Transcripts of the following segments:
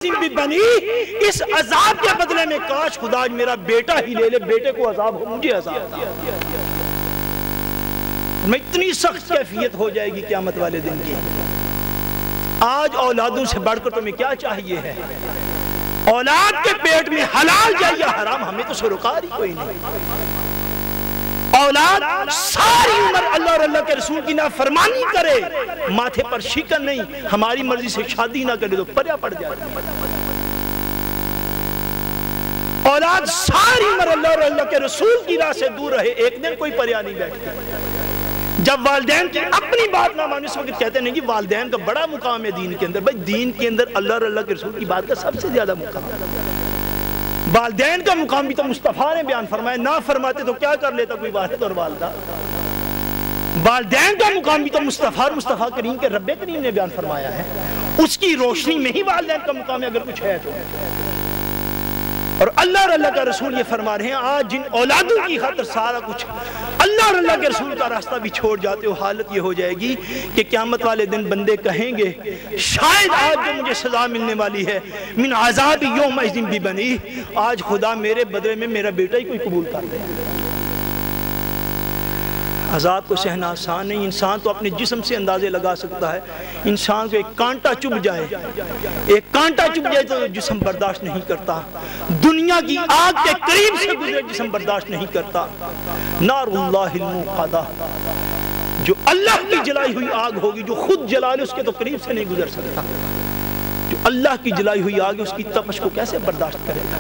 اجزم ببنی، اس عذاب کے بدلے میں کاش خدا آج میرا بیٹا ہی لے لے، بیٹے کو عذاب ہو مجھے عذاب دیا۔ میں اتنی سخت کیفیت ہو جائے گی قیامت والے دن کی۔ آج اولادوں سے بڑھ کر تمہیں کیا چاہیے ہے؟ اولاد کے پیٹ میں حلال جائے یا حرام، ہمیں تو سروکار ہی کوئی نہیں۔ اولاد ساری عمر اللہ اور اللہ کے رسول کی نافرمانی کرے، ماتھے پر شکن نہیں، ہماری مرضی سے شادی نہ کرے تو پریا پڑ جائے۔ اولاد ساری عمر اللہ اور اللہ کے رسول کی راہ سے دور رہے، ایک دن کوئی پریا نہیں بیٹھتی۔ جب والدین کی اپنی بات نہ مانے، اس وقت کہتے ہیں کہ والدین کا بڑا مقام ہے دین کے اندر۔ بھائی دین کے اندر اللہ اور اللہ کے رسول کی بات کا سب سے زیادہ مقام ہے۔ والدین کا مقام بھی تو مصطفیٰ نے بیان فرمایا، نہ فرماتے تو کیا کر لیتا کوئی والد اور والدہ۔ والدین کا مقام بھی تو مصطفیٰ اور مصطفیٰ کریم کے رب کریم نے بیان فرمایا ہے، اس کی روشنی میں ہی والدین کا مقام ہے اگر کچھ ہے تو۔ اور اللہ اور اللہ کا رسول یہ فرما رہے ہیں آج جن اولادوں کی خاطر سارا کچھ اللہ اور اللہ کے رسول کا راستہ بھی چھوڑ جاتے ہو، حالت یہ ہو جائے گی کہ قیامت والے دن بندے کہیں گے شاید آج جو مجھے سزا ملنے والی ہے من عذاب یومئذ ببنی، آج خدا میرے بدلے میں میرا بیٹا ہی کوئی قبول کر دے۔ عذاب کو سہنا آسان نہیں، انسان تو اپنے جسم سے اندازے لگا سکتا ہے۔ انسان کو ایک کانٹا چبھ جائے، ایک کانٹا چبھ جائے تو جسم برداشت نہیں کرتا، دنیا کی آگ کے قریب سے گزرے جسم برداشت نہیں کرتا۔ نار اللہ الموقدہ، جو اللہ کی جلائی ہوئی آگ ہوگی، جو خود جلا لے اس کے تو قریب سے نہیں گزر سکتا۔ جو اللہ کی جلائی ہوئی آگ ہے اس کی تپش کو کیسے برداشت کرے گا؟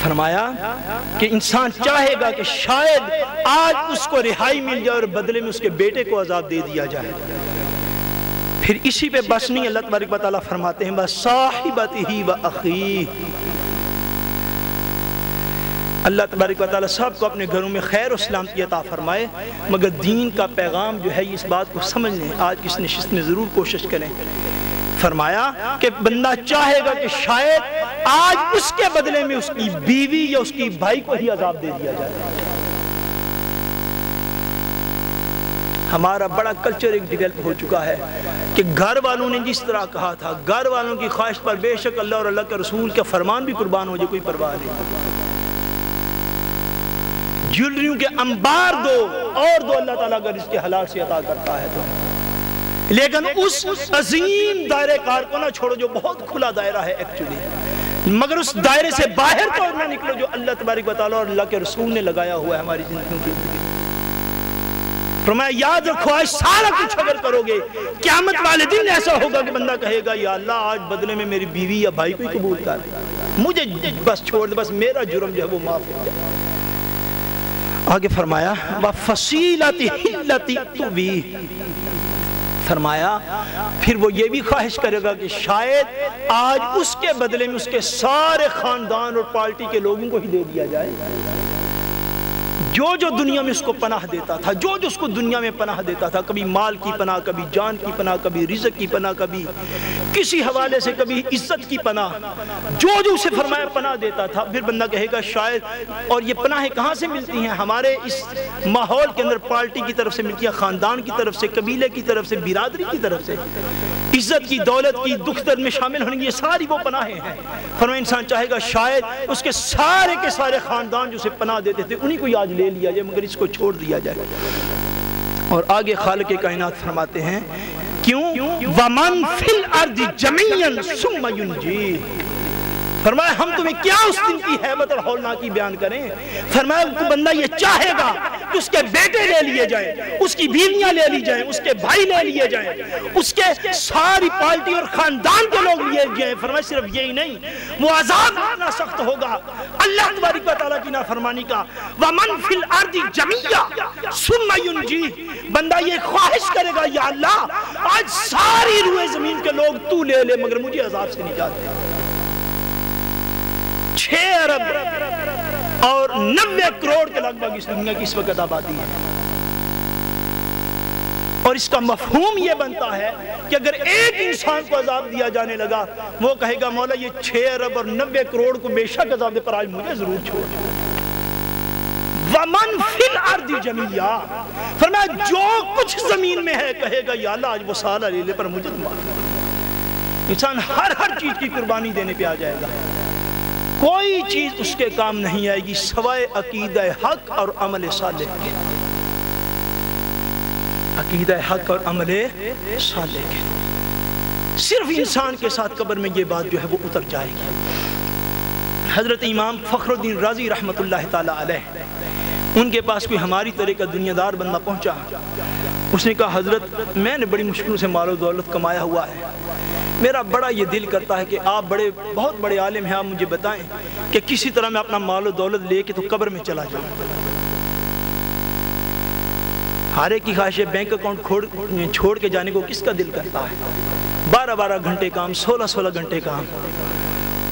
فرمایا کہ انسان چاہے گا کہ شاید آج اس کو رہائی مل جائے اور بدلے میں اس کے بیٹے کو عذاب دے دیا جائے۔ پھر اسی پہ بس نہیں، اللہ تبارک و تعالیٰ فرماتے ہیں بَصَاحِبَتِهِ وَأَخِيهِ، اللہ تبارک و تعالیٰ سب کو اپنے گھروں میں خیر و سلامتی عطا فرمائے، مگر دین کا پیغام جو ہے اس بات کو سمجھ لیں، آج کس نشست میں ضرور کوشش کریں۔ فرمایا کہ بندہ چاہے گا کہ شاید آج اس کے بدلے میں اس کی بیوی یا اس کی بھائی کو ہی عذاب دے دیا جائے۔ ہمارا بڑا کلچر ایک ڈیولپ ہو چکا ہے کہ گھر والوں نے جس طرح کہا تھا، گھر والوں کی خواہش پر بے شک اللہ اور اللہ کے رسول کا فرمان بھی قربان ہو جائے، کوئی پرواہ نہیں۔ جولریوں کے انبار دو اور دو، اللہ تعالیٰ اگر اس کے حلال سے عطا کرتا ہے تو، لیکن اس عظیم دائرے کار کو نہ چھوڑو جو بہت کھلا دائرہ ہے ایکچولی، مگر اس دائرے سے باہر تو نہ نکلو جو اللہ تبارک و تعالیٰ اور اللہ کے رسول نے لگایا ہوا ہے ہماری زندگیوں کے اندر۔ فرمایا یاد رکھو آج سارا کچھ اگر کرو گے، قیامت والے دن ایسا ہوگا کہ بندہ کہے گا یا اللہ آج بدلے میں میری بیوی یا بھائی کو ہی قبول کر، مجھے بس چھوڑ دے، بس میرا جرم جو ہے وہ معاف ہو جائے۔ آگے فرمایا وَفَصِيلَتِهِ الَّتِي تُؤْوِيهِ، فرمایا پھر وہ یہ بھی خواہش کرے گا کہ شاید آج اس کے بدلے میں اس کے سارے خاندان اور پارٹی کے لوگوں کو ہی دے دیا جائے۔ جو دنیا میں اس کو پناہ دیتا تھا، جو اس کو دنیا میں پناہ دیتا تھا، کبھی مال کی پناہ، کبھی جان کی پناہ، کبھی رزق کی پناہ، کبھی کسی حوالے سے، کبھی عزت کی پناہ، جو اسے فرمایا پناہ دیتا تھا، پھر بندہ کہے گا شاید، اور یہ پناہیں کہاں سے ملتی ہیں؟ ہمارے اس ماحول کے اندر پارٹی کی طرف سے ملتی ہیں، خاندان کی طرف سے، قبیلے کی طرف سے، برادری کی طرف سے، عزت کی، دولت کی، دکھ درد میں شامل ہونے کی، یہ ساری وہ پناہیں ہیں۔ فرمایا انسان چاہے گا شاید اس کے سارے خاندان جو اسے پناہ دیتے تھے انہی کو آج لے لیا جائے، مگر اس کو چھوڑ دیا جائے۔ اور آگے خالق کائنات فرماتے ہیں کیوں؟ وَمَن فِي الْأَرْضِ جَمِيعًا ثُمَّ يُنْجِيهِ، فرمایا ہم تمہیں کیا اس دن کی حیبت اور ہولناکی بیان کریں؟ فرمایا بندہ یہ چاہے گا کہ اس کے بیٹے لے لیے جائیں، اس کی بیویاں لے لی جائیں، اس کے بھائی لے لیے جائیں، اس کے ساری پارٹی اور خاندان کے لوگ لیے جائیں۔ فرمایا صرف یہی نہیں، وہ عذاب اتنا سخت ہوگا اللہ تبارک و تعالیٰ کی نافرمانی کا، وَمَن فِي الْأَرْضِ جَمِيعًا ثُمَّ يُنْجِيهِ، بندہ یہ خواہش کرے گا یا اللہ آج ساری روئے زمین کے لوگ تو لے لے مگر مجھے عذاب سے نجات دے۔ 6 ارب اور 90 کروڑ کے لگ بھگ اس دنیا کی اس وقت آبادی ہے، اور اس کا مفہوم یہ بنتا ہے کہ اگر ایک انسان کو عذاب دیا جانے لگا وہ کہے گا مولا یہ 6 ارب اور 90 کروڑ کو بے شک عذاب دے پر آج مجھے ضرور چھوڑ۔ وَمَن فِي الْأَرْضِ جَمِيعًا، فرمایا جو کچھ زمین میں ہے کہے گا یا اللہ آج وہ سارا لے لے پر مجھے معاف۔ انسان ہر چیز کی قربانی دینے پہ آ جائے گا، کوئی چیز اس کے کام نہیں آئے گی سوائے عقیدہ حق اور عمل صالح کے، عقیدہ حق اور عمل صالح کے۔ صرف انسان کے ساتھ قبر میں یہ بات جو ہے وہ اتر جائے گی۔ حضرت امام فخر الدین رازی رحمۃ اللہ تعالی علیہ، ان کے پاس کوئی ہماری طرح کا دنیا دار بندہ پہنچا، اس نے کہا حضرت میں نے بڑی مشکلوں سے مال و دولت کمایا ہوا ہے، میرا بڑا یہ دل کرتا ہے کہ آپ بہت بڑے عالم ہیں، آپ مجھے بتائیں کہ کسی طرح میں اپنا مال و دولت لے کے تو قبر میں چلا جاؤں۔ ہر ایک کی خواہش ہے بینک اکاؤنٹ چھوڑ کے جانے کو کس کا دل کرتا ہے؟ 12 گھنٹے کام، 16 گھنٹے کام،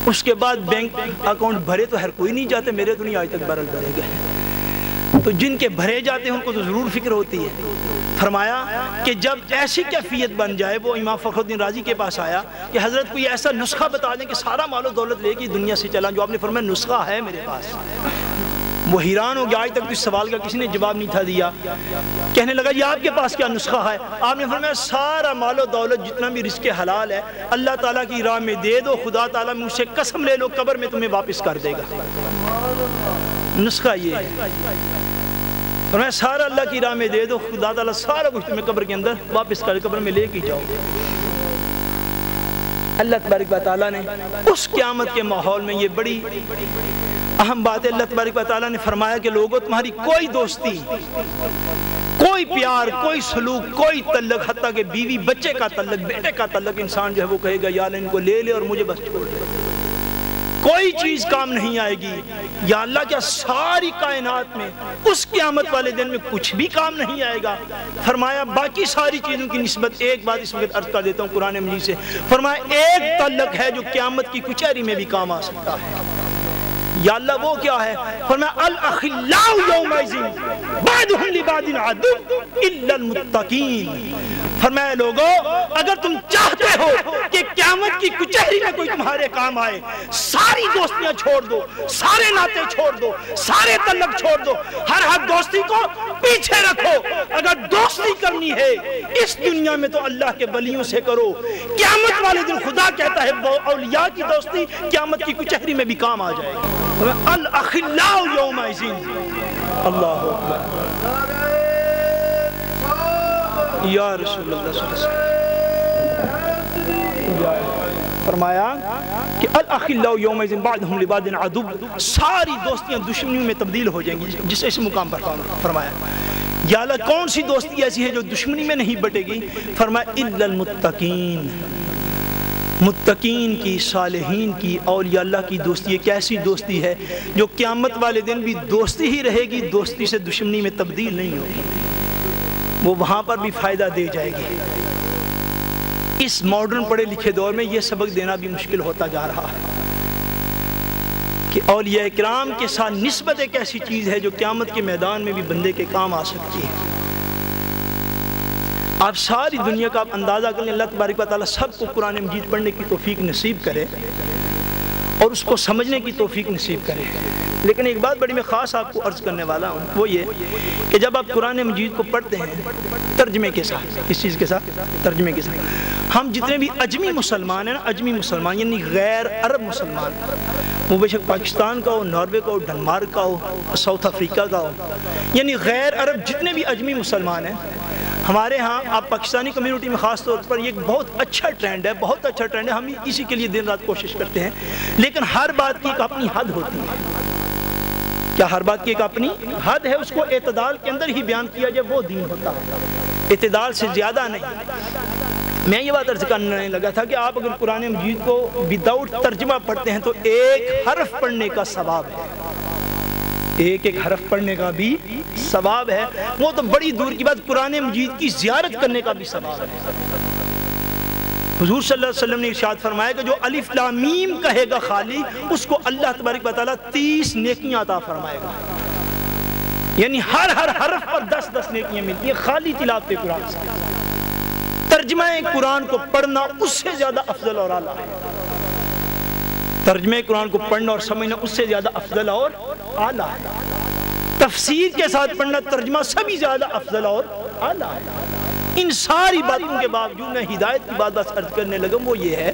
اس کے بعد بینک اکاؤنٹ بھرے تو ہر کوئی نہیں جاتے، میرے تو نہیں آج تک بھرے گئے، تو جن کے بھرے جاتے ہیں ان کو تو ضرور فکر ہوتی ہے۔ فرمایا کہ جب ایسی کیفیت بن جائے، وہ امام فخر الدین رازی کے پاس آیا کہ حضرت کوئی ایسا نسخہ بتا دیں کہ سارا مال و دولت لے کے دنیا سے چلا جو آپ نے فرمایا نسخہ ہے میرے پاس۔ وہ حیران ہو گیا، آج تک اس سوال کا کسی نے جواب نہیں تھا دیا۔ کہنے لگا یہ آپ کے پاس کیا نسخہ ہے؟ آپ نے فرمایا سارا مال و دولت جتنا بھی رزق حلال ہے اللہ تعالیٰ کی راہ میں دے دو، خدا تعالیٰ مجھ سے قسم لے لو قبر میں تمہیں واپس کر دے گا۔ نسخہ یہ ہے، فرمایا سارا اللہ کی راہ میں دے دو، خدا تعالیٰ سارا کچھ تمہیں قبر کے اندر واپس کر، قبر میں لے کے جاؤ۔ اللہ تبارک و تعالیٰ نے اس قیامت کے ماحول میں یہ بڑی اہم بات ہے، اللہ تبارک و تعالیٰ نے فرمایا کہ لوگوں تمہاری کوئی دوستی، کوئی پیار، کوئی سلوک، کوئی تعلق، حتیٰ کہ بیوی بچے کا تعلق، بیٹے کا تعلق، انسان جو ہے وہ کہے گا یا اللہ ان کو لے لے اور مجھے بس چھوڑ دے، کوئی چیز کام نہیں آئے گی۔ یا اللہ کیا ساری کائنات میں اس قیامت والے دن میں کچھ بھی کام نہیں آئے گا؟ فرمایا باقی ساری چیزوں کی نسبت ایک بات اس وقت عرض کر دیتا ہوں قرآن مجید سے، فرمایا ایک تعلق ہے جو قیامت کی کچہری میں بھی کام آ سکتا ہے۔ یا اللہ وہ کیا ہے؟ فرمایا الاخلاء یومئذ بعضهم لبعض عدو الا المتقین۔ فرمایا لوگو اگر تم چاہتے ہو کہ قیامت کی کچہری میں کوئی تمہارے کام آئے، ساری دوستیاں چھوڑ دو، سارے ناطے چھوڑ دو، سارے تعلق چھوڑ دو، ہر دوستی کو پیچھے رکھو۔ اگر دوستی کرنی ہے اس دنیا میں تو اللہ کے ولیوں سے کرو، قیامت والے دن خدا کہتا ہے اولیاء کی دوستی قیامت کی کچہری میں بھی کام آ جائے گی۔ الاخلاء یومئذ، اللہ اکبر، یا رسول اللہ صلی اللہ علیہ وسلم، فرمایا کہ الاخلاء یومئذ بعضهم لبعض عدو، ساری دوستیاں دشمنیوں میں تبدیل ہو جائیں گی۔ جس اس مقام پر فرمایا یا اللہ کون سی دوستی ایسی ہے جو دشمنی میں نہیں بٹے گی؟ فرمایا الا المتقین، متقین کی، صالحین کی، اولیاء اللہ کی دوستی ایک ایسی دوستی ہے جو قیامت والے دن بھی دوستی ہی رہے گی، دوستی سے دشمنی میں تبدیل نہیں ہوگی، وہ وہاں پر بھی فائدہ دے جائے گی۔ اس ماڈرن پڑھے لکھے دور میں یہ سبق دینا بھی مشکل ہوتا جا رہا ہے کہ اولیاء کرام کے ساتھ نسبت ایک ایسی چیز ہے جو قیامت کے میدان میں بھی بندے کے کام آ سکتی ہے۔ آپ ساری دنیا کا آپ اندازہ کریں، اللہ تبارک و تعالیٰ سب کو قرآن مجید پڑھنے کی توفیق نصیب کرے اور اس کو سمجھنے کی توفیق نصیب کرے۔ لیکن ایک بات بڑی میں خاص آپ کو عرض کرنے والا ہوں، وہ یہ کہ جب آپ قرآن مجید کو پڑھتے ہیں ترجمے کے ساتھ، کس چیز کے ساتھ؟ ترجمے کے ساتھ۔ ہم جتنے بھی اجمی مسلمان ہیں نا، اجمی مسلمان یعنی غیر عرب مسلمان، وہ بے شک پاکستان کا ہو، ناروے کا ہو، ڈنمارک کا ہو، ساؤتھ افریقہ کا ہو، یعنی غیر عرب جتنے بھی اجمی مسلمان ہیں، ہمارے ہاں آپ پاکستانی کمیونٹی میں خاص طور پر یہ بہت اچھا ٹرینڈ ہے، بہت اچھا ٹرینڈ ہے، ہم اسی کے لیے دن رات کوشش کرتے ہیں، لیکن ہر بات کی ایک اپنی حد ہوتی ہے۔ کیا ہر بات کی ایک اپنی حد ہے؟ اس کو اعتدال کے اندر ہی بیان کیا جائے وہ دین ہوتا ہے، اعتدال سے زیادہ نہیں۔ میں یہ بات عرض کرنے لگا تھا کہ آپ اگر قرآن مجید کو وداؤٹ ترجمہ پڑھتے ہیں تو ایک حرف پڑھنے کا ثواب ہے، ایک ایک حرف پڑھنے کا بھی ثواب ہے، وہ تو بڑی دور کی بات، قرآن مجید کی زیارت کرنے کا بھی ثواب ہے۔ حضور صلی اللہ علیہ وسلم نے ارشاد فرمایا کہ جو الف لام میم کہے گا خالی، اس کو اللہ تبارک و تعالیٰ 30 نیکیاں عطا فرمائے گا، یعنی ہر حرف پر 10 نیکیاں ملتی ہیں خالی تلاوت قرآن سے۔ ترجمہ قرآن کو پڑھنا اس سے زیادہ افضل اور اعلیٰ ہے، ترجمہ قرآن کو پڑھنا اور سمجھنا اس سے زیادہ افضل اور اعلیٰ ہے، تفسیر کے ساتھ پڑھنا ترجمہ سبھی زیادہ افضل اور اعلیٰ ہے۔ ان ساری باتوں کے باوجود میں ہدایت کی بات بس عرض کرنے لگا، وہ یہ ہے